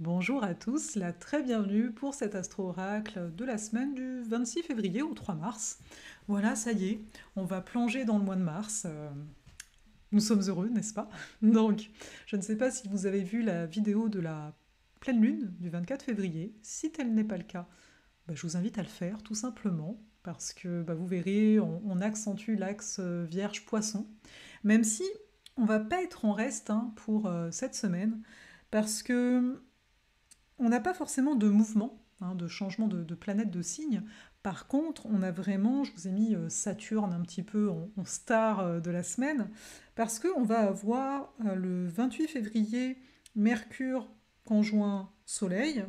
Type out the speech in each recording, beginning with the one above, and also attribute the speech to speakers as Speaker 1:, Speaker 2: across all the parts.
Speaker 1: Bonjour à tous, la très bienvenue pour cet astro-oracle de la semaine du 26 février au 3 mars. Voilà, ça y est, on va plonger dans le mois de mars. Nous sommes heureux, n'est-ce pas? Donc, je ne sais pas si vous avez vu la vidéo de la pleine lune du 24 février. Si tel n'est pas le cas, je vous invite à le faire tout simplement parce que vous verrez, on accentue l'axe Vierge-Poisson, même si on va pas être en reste pour cette semaine parce que on n'a pas forcément de mouvement, de changement de planète, de signe. Par contre, on a vraiment, je vous ai mis Saturne un petit peu en star de la semaine, parce qu'on va avoir le 28 février Mercure conjoint Soleil.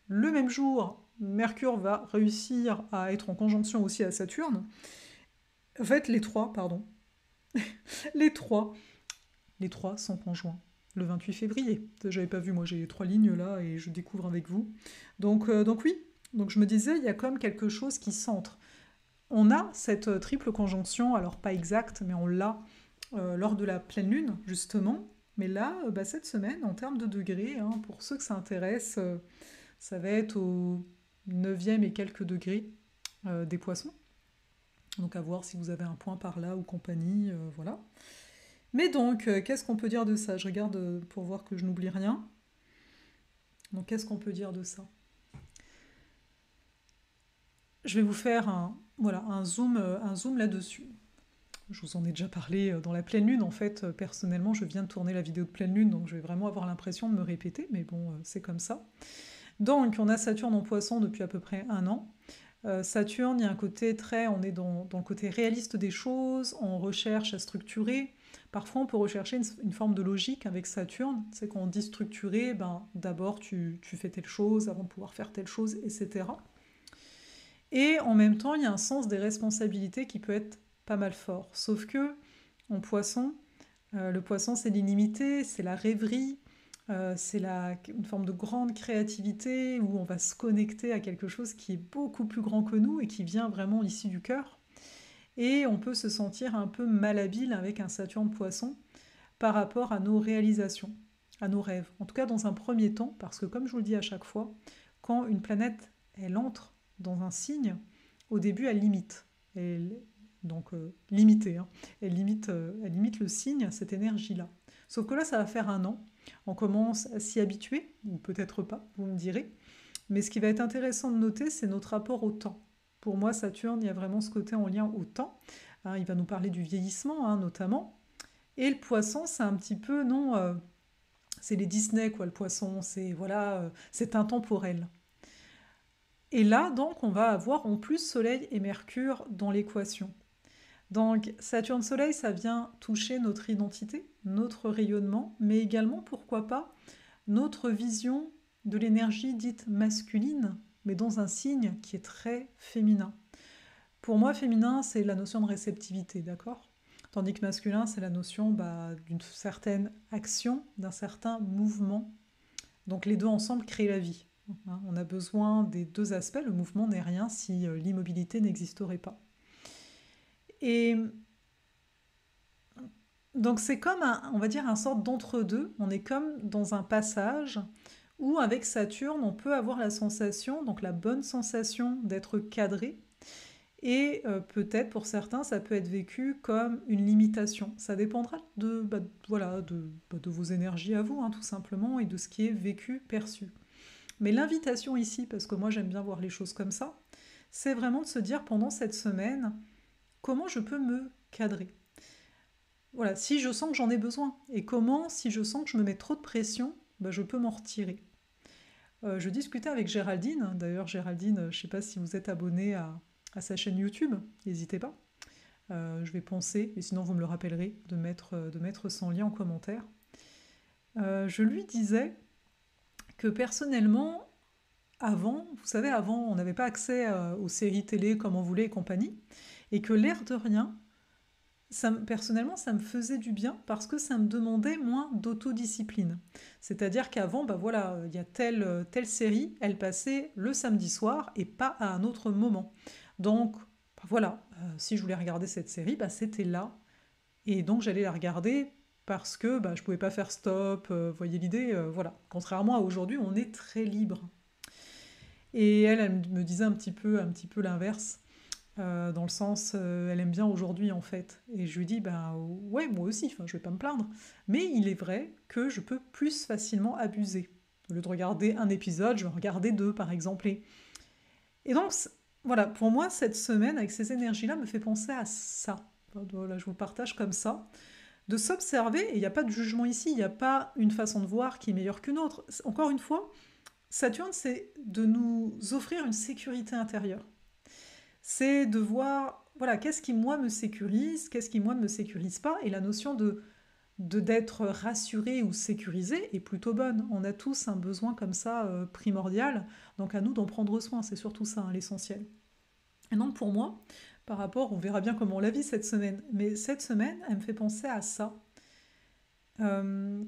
Speaker 1: Le même jour, Mercure va réussir à être en conjonction aussi à Saturne. En fait, les trois, pardon, les trois, les trois sont conjoints le 28 février. J'avais pas vu, moi j'ai les trois lignes là et je découvre avec vous. Donc oui, donc je me disais, il y a quand même quelque chose qui centre. On a cette triple conjonction, alors pas exacte, mais on l'a lors de la pleine lune, justement. Mais là, cette semaine, en termes de degrés, pour ceux que ça intéresse, ça va être au 9e et quelques degrés des poissons. Donc à voir si vous avez un point par là ou compagnie, voilà. Mais donc, qu'est-ce qu'on peut dire de ça? Je regarde pour voir que je n'oublie rien. Donc, qu'est-ce qu'on peut dire de ça? Je vais vous faire un zoom là-dessus. Je vous en ai déjà parlé dans la pleine lune. En fait, personnellement, je viens de tourner la vidéo de pleine lune, donc je vais vraiment avoir l'impression de me répéter, mais bon, c'est comme ça. Donc, on a Saturne en Poisson depuis à peu près un an. Saturne, il y a un côté très, on est dans le côté réaliste des choses, on recherche à structurer. Parfois, on peut rechercher une forme de logique avec Saturne. C'est quand on dit structurer, d'abord tu fais telle chose avant de pouvoir faire telle chose, etc. Et en même temps, il y a un sens des responsabilités qui peut être pas mal fort. Sauf que, en poisson, le poisson, c'est l'illimité, c'est la rêverie, une forme de grande créativité où on va se connecter à quelque chose qui est beaucoup plus grand que nous et qui vient vraiment ici du cœur. Et on peut se sentir un peu malhabile avec un Saturne poisson par rapport à nos réalisations, à nos rêves. En tout cas, dans un premier temps, parce que comme je vous le dis à chaque fois, quand une planète, elle entre dans un signe, au début, elle limite. Donc, limitée, elle limite le signe, cette énergie-là. Sauf que là, ça va faire un an. On commence à s'y habituer, ou peut-être pas, vous me direz. Mais ce qui va être intéressant de noter, c'est notre rapport au temps. Pour moi, Saturne, il y a vraiment ce côté en lien au temps. Il va nous parler du vieillissement, notamment. Et le poisson, c'est un petit peu, non, c'est les Disney, quoi, le poisson. C'est, voilà, c'est intemporel. Et là, donc, on va avoir en plus Soleil et Mercure dans l'équation. Donc, Saturne-Soleil, ça vient toucher notre identité, notre rayonnement, mais également, pourquoi pas, notre vision de l'énergie dite masculine, mais dans un signe qui est très féminin. Pour moi, féminin, c'est la notion de réceptivité, d'accord? Tandis que masculin, c'est la notion d'une certaine action, d'un certain mouvement. Donc les deux ensemble créent la vie. On a besoin des deux aspects. Le mouvement n'est rien si l'immobilité n'existerait pas. Et donc c'est comme on va dire, un sorte d'entre-deux. On est comme dans un passage où avec Saturne, on peut avoir la sensation, donc la bonne sensation d'être cadré. Et peut-être pour certains, ça peut être vécu comme une limitation. Ça dépendra de vos énergies à vous, tout simplement, et de ce qui est vécu, perçu. Mais l'invitation ici, parce que moi j'aime bien voir les choses comme ça, c'est vraiment de se dire pendant cette semaine, comment je peux me cadrer. Voilà, si je sens que j'en ai besoin. Et comment, si je sens que je me mets trop de pression, je peux m'en retirer. Je discutais avec Géraldine. D'ailleurs, Géraldine, je ne sais pas si vous êtes abonné à sa chaîne YouTube, n'hésitez pas. Je vais penser, et sinon vous me le rappellerez, de mettre son lien en commentaire. Je lui disais que personnellement, avant, vous savez, avant, on n'avait pas accès aux séries télé comme on voulait et compagnie, et que l'air de rien, personnellement, ça me faisait du bien parce que ça me demandait moins d'autodiscipline. C'est-à-dire qu'avant, voilà, il y a telle série, elle passait le samedi soir et pas à un autre moment. Donc, voilà, si je voulais regarder cette série, c'était là. Et donc, j'allais la regarder parce que bah, je pouvais pas faire stop, voyez l'idée, voilà. Contrairement à aujourd'hui, on est très libre. Et elle me disait un petit peu l'inverse, dans le sens, elle aime bien aujourd'hui en fait. Et je lui dis, ben ouais, moi aussi, enfin, je vais pas me plaindre. Mais il est vrai que je peux plus facilement abuser. Au lieu de regarder un épisode, je vais en regarder deux par exemple. Et donc, voilà, pour moi, cette semaine, avec ces énergies-là, me fait penser à ça. Voilà, je vous le partage comme ça. De s'observer, et il n'y a pas de jugement ici, il n'y a pas une façon de voir qui est meilleure qu'une autre. Encore une fois, Saturne, c'est de nous offrir une sécurité intérieure. C'est de voir, voilà, qu'est-ce qui moi me sécurise, qu'est-ce qui moi ne me sécurise pas, et la notion d'être rassuré ou sécurisé est plutôt bonne. On a tous un besoin comme ça primordial, donc à nous d'en prendre soin, c'est surtout ça hein, l'essentiel. Et donc pour moi, par rapport, on verra bien comment on la vit cette semaine, mais cette semaine, elle me fait penser à ça.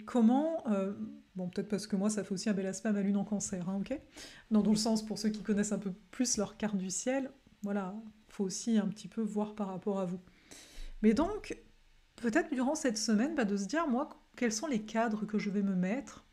Speaker 1: Comment, bon peut-être parce que moi ça fait aussi un bel aspect à ma lune en cancer, hein, ok. Non, dans le sens, pour ceux qui connaissent un peu plus leur carte du ciel, voilà, faut aussi un petit peu voir par rapport à vous. Mais donc, peut-être durant cette semaine, bah, de se dire, moi, quels sont les cadres que je vais me mettre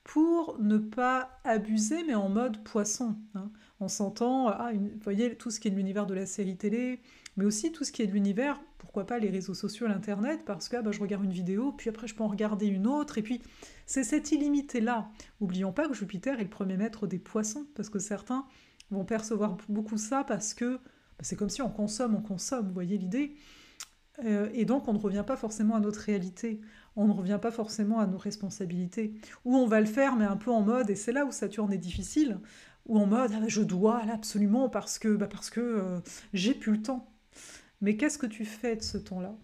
Speaker 1: pour ne pas abuser, mais en mode poisson. Hein. On s'entend, vous voyez, tout ce qui est de l'univers de la série télé, mais aussi tout ce qui est de l'univers, pourquoi pas les réseaux sociaux, l'internet, parce que bah, je regarde une vidéo, puis après je peux en regarder une autre, et puis c'est cette illimité-là. N'oublions pas que Jupiter est le premier maître des poissons, parce que certains vont percevoir beaucoup ça, parce que bah, c'est comme si on consomme, vous voyez l'idée. Et donc on ne revient pas forcément à notre réalité, on ne revient pas forcément à nos responsabilités. Ou on va le faire, mais un peu en mode, et c'est là où Saturne est difficile, ou en mode ah, bah, je dois là absolument parce que j'ai plus le temps. Mais qu'est-ce que tu fais de ce temps-là?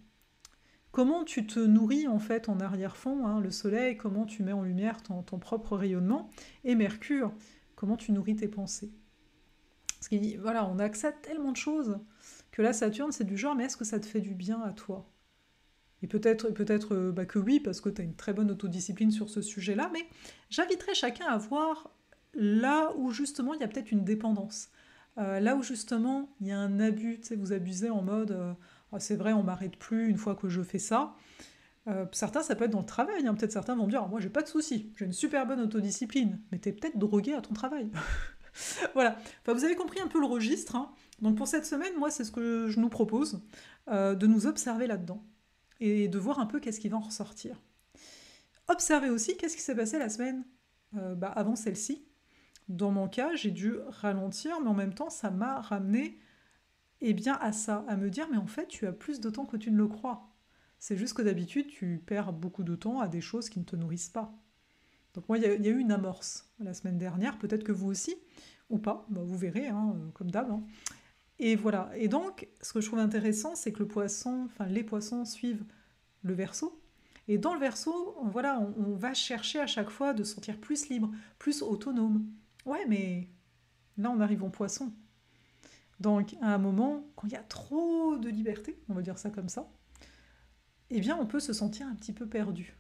Speaker 1: Comment tu te nourris en fait en arrière-fond, hein, le soleil, comment tu mets en lumière ton propre rayonnement, et Mercure, comment tu nourris tes pensées. Parce que voilà, on a accès à tellement de choses que là Saturne c'est du genre mais est-ce que ça te fait du bien à toi? Et peut-être bah, que oui, parce que tu as une très bonne autodiscipline sur ce sujet-là, mais j'inviterais chacun à voir là où justement il y a peut-être une dépendance. Là où justement il y a un abus, tu sais, vous abusez en mode ah, c'est vrai, on m'arrête plus une fois que je fais ça. Certains, ça peut être dans le travail, hein. Peut-être certains vont me dire ah, moi j'ai pas de souci, j'ai une super bonne autodiscipline, mais t'es peut-être drogué à ton travail. Voilà, enfin, vous avez compris un peu le registre. Hein. Donc pour cette semaine, moi c'est ce que je nous propose, de nous observer là-dedans et de voir un peu qu'est-ce qui va en ressortir. Observez aussi qu'est-ce qui s'est passé la semaine avant celle-ci. Dans mon cas, j'ai dû ralentir, mais en même temps, ça m'a ramené bien, à ça, à me dire, mais en fait, tu as plus de temps que tu ne le crois. C'est juste que d'habitude, tu perds beaucoup de temps à des choses qui ne te nourrissent pas. Donc moi, il y a eu une amorce la semaine dernière, peut-être que vous aussi, ou pas, bah, vous verrez, hein, comme d'hab. Hein. Et voilà. Et donc, ce que je trouve intéressant, c'est que les poissons suivent le Verseau. Et dans le Verseau, voilà, on va chercher à chaque fois de se sentir plus libre, plus autonome. Ouais, mais là, on arrive en Poisson. Donc, à un moment, quand il y a trop de liberté, on va dire ça comme ça, eh bien, on peut se sentir un petit peu perdu.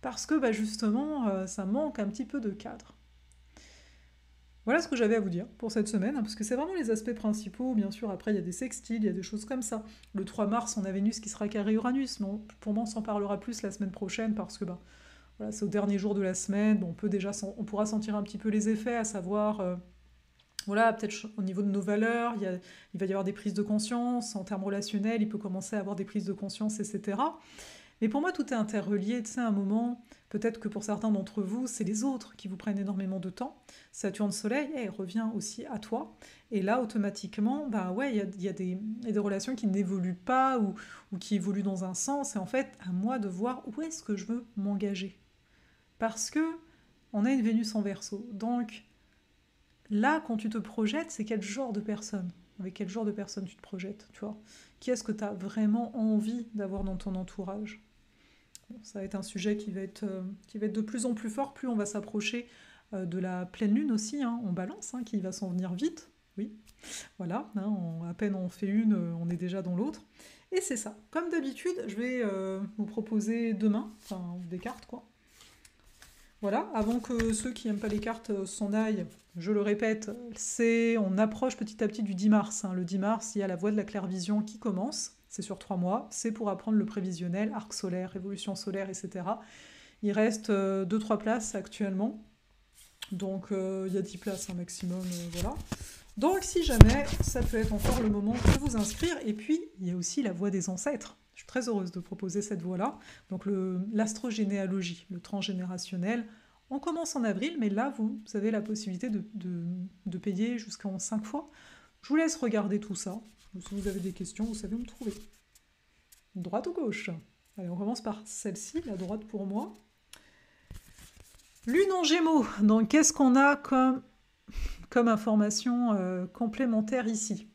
Speaker 1: Parce que, bah, justement, ça manque un petit peu de cadre. Voilà ce que j'avais à vous dire pour cette semaine, hein, parce que c'est vraiment les aspects principaux. Bien sûr, après, il y a des sextiles, il y a des choses comme ça. Le 3 mars, on a Vénus qui sera carré Uranus, mais pour moi, on s'en parlera plus la semaine prochaine, parce que bah, voilà, c'est au dernier jour de la semaine. Bon, on pourra sentir un petit peu les effets, à savoir, voilà, peut-être au niveau de nos valeurs, il va y avoir des prises de conscience, en termes relationnels, il peut commencer à avoir des prises de conscience, etc. Mais pour moi, tout est interrelié. Tu sais, à un moment, peut-être que pour certains d'entre vous, c'est les autres qui vous prennent énormément de temps. Saturne-Soleil, revient aussi à toi. Et là, automatiquement, bah ouais, il y a des relations qui n'évoluent pas ou qui évoluent dans un sens. Et en fait, à moi de voir où est-ce que je veux m'engager. Parce que on a une Vénus en Verseau. Donc, là, quand tu te projettes, c'est quel genre de personne? Avec quel genre de personne tu te projettes, tu vois? Qui est-ce que tu as vraiment envie d'avoir dans ton entourage? Bon, ça va être un sujet qui va être de plus en plus fort, plus on va s'approcher de la pleine lune aussi, hein, en balance, hein, qui va s'en venir vite, oui. Voilà, hein, à peine on fait une, on est déjà dans l'autre. Et c'est ça. Comme d'habitude, je vais vous proposer demain, enfin des cartes quoi. Voilà, avant que ceux qui n'aiment pas les cartes s'en aillent, je le répète, on approche petit à petit du 10 mars. Hein. Le 10 mars, il y a la voie de la clairvision qui commence. c'est sur 3 mois, c'est pour apprendre le prévisionnel, arc solaire, révolution solaire, etc. Il reste 2-3 places actuellement, donc il y a 10 places un maximum, voilà. Donc si jamais, ça peut être encore le moment de vous inscrire. Et puis, il y a aussi la voie des ancêtres. Je suis très heureuse de proposer cette voie-là. Donc l'astrogénéalogie, le transgénérationnel, on commence en avril, mais là, vous avez la possibilité de payer jusqu'en 5 fois. Je vous laisse regarder tout ça. Si vous avez des questions, vous savez où me trouver. Droite ou gauche? Allez, on commence par celle-ci, la droite pour moi. Lune en Gémeaux. Donc, qu'est-ce qu'on a comme information complémentaire ici?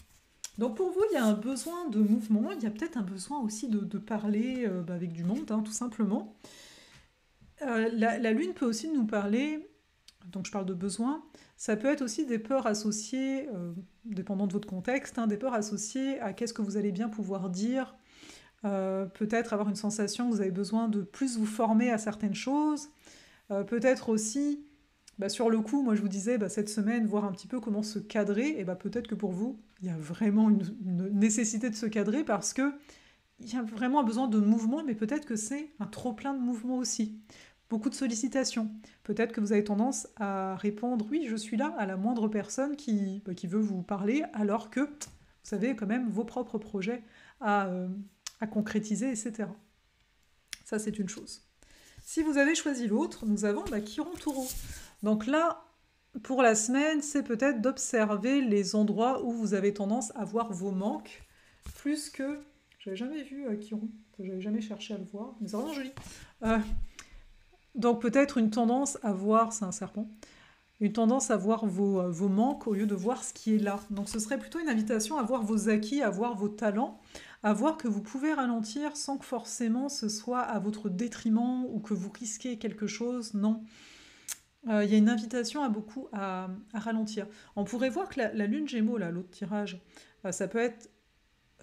Speaker 1: Donc, pour vous, il y a un besoin de mouvement. Il y a peut-être un besoin aussi de parler avec du monde, hein, tout simplement. La Lune peut aussi nous parler, donc je parle de besoin, ça peut être aussi des peurs associées, dépendant de votre contexte, hein, des peurs associées à qu'est-ce que vous allez bien pouvoir dire, peut-être avoir une sensation que vous avez besoin de plus vous former à certaines choses, peut-être aussi, sur le coup, moi je vous disais, cette semaine, voir un petit peu comment se cadrer, et peut-être que pour vous, il y a vraiment une nécessité de se cadrer parce que il y a vraiment un besoin de mouvement, mais peut-être que c'est un trop-plein de mouvement aussi. Beaucoup de sollicitations. Peut-être que vous avez tendance à répondre « oui, je suis là » à la moindre personne qui veut vous parler, alors que vous avez quand même vos propres projets à concrétiser, etc. Ça, c'est une chose. Si vous avez choisi l'autre, nous avons Chiron Taureau. Donc là, pour la semaine, c'est peut-être d'observer les endroits où vous avez tendance à voir vos manques, plus que... J'avais jamais vu Chiron, j'avais jamais cherché à le voir, mais c'est vraiment joli. Donc peut-être une tendance à voir, c'est un serpent, une tendance à voir vos manques au lieu de voir ce qui est là. Donc ce serait plutôt une invitation à voir vos acquis, à voir vos talents, à voir que vous pouvez ralentir sans que forcément ce soit à votre détriment ou que vous risquez quelque chose, non. Il y a une invitation à beaucoup à ralentir. On pourrait voir que la lune Gémeaux, là, l'autre tirage, ça peut être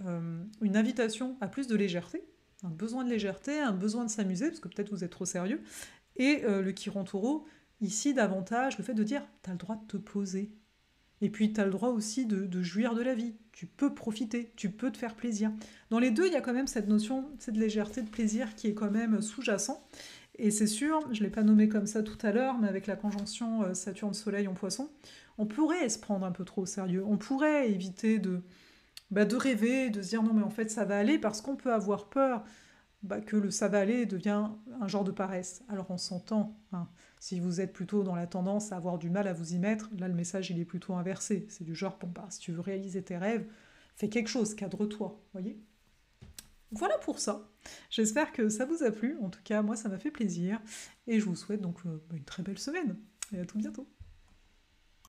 Speaker 1: une invitation à plus de légèreté, un besoin de légèreté, un besoin de s'amuser, parce que peut-être vous êtes trop sérieux, et le Chiron Taureau, ici davantage le fait de dire « t'as le droit de te poser ». Et puis t'as le droit aussi de jouir de la vie, tu peux profiter, tu peux te faire plaisir. Dans les deux, il y a quand même cette notion, cette légèreté de plaisir qui est quand même sous-jacent. Et c'est sûr, je ne l'ai pas nommé comme ça tout à l'heure, mais avec la conjonction Saturne-Soleil en Poisson, on pourrait se prendre un peu trop au sérieux, on pourrait éviter de rêver, de se dire non mais en fait ça va aller, parce qu'on peut avoir peur que le ça va aller devient un genre de paresse. Alors on s'entend, hein. Si vous êtes plutôt dans la tendance à avoir du mal à vous y mettre, là le message il est plutôt inversé. C'est du genre, bon si tu veux réaliser tes rêves, fais quelque chose, cadre-toi, voyez. Voilà pour ça. J'espère que ça vous a plu. En tout cas, moi ça m'a fait plaisir. Et je vous souhaite donc une très belle semaine. Et à tout bientôt.